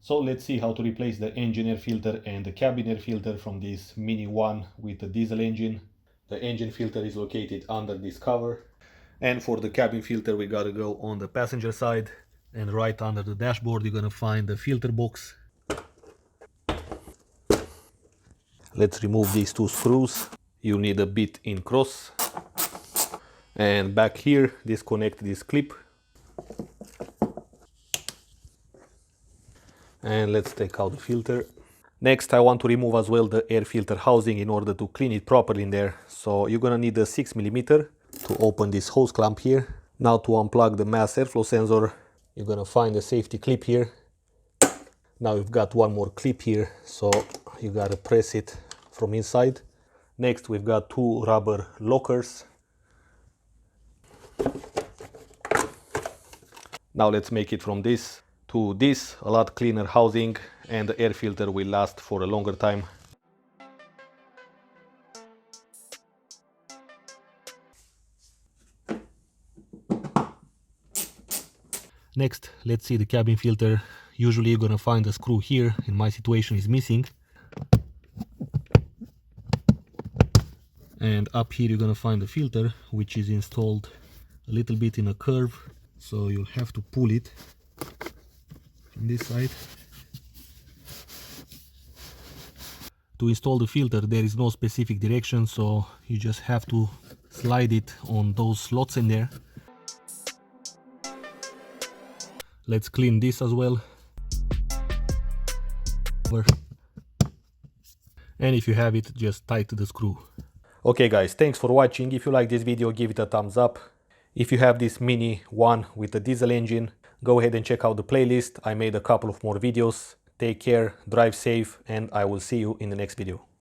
So let's see how to replace the engine air filter and the cabin air filter from this Mini 1 with the diesel engine. The engine filter is located under this cover. And for the cabin filter, we gotta go on the passenger side, and right under the dashboard you're gonna find the filter box. Let's remove these two screws. You need a bit in cross. And back here, disconnect this clip. And let's take out the filter. Next, I want to remove as well the air filter housing in order to clean it properly in there. So you're gonna need a 6mm to open this hose clamp here. Now to unplug the mass airflow sensor, you're gonna find a safety clip here. Now you've got one more clip here, so you gotta press it from inside. Next, we've got two rubber lockers. Now let's make it from this to this, a lot cleaner housing, and the air filter will last for a longer time. Next, let's see the cabin filter. Usually you're gonna find a screw here. In my situation is missing. And up here you're gonna find the filter, which is installed a little bit in a curve. So you'll have to pull it from this side. To install the filter, there is no specific direction, so you just have to slide it on those slots in there. Let's clean this as well. And if you have it, just tie to the screw. Okay guys, thanks for watching. If you like this video, give it a thumbs up. If you have this Mini 1 with a diesel engine, go ahead and check out the playlist. I made a couple of more videos. Take care, drive safe, and I will see you in the next video.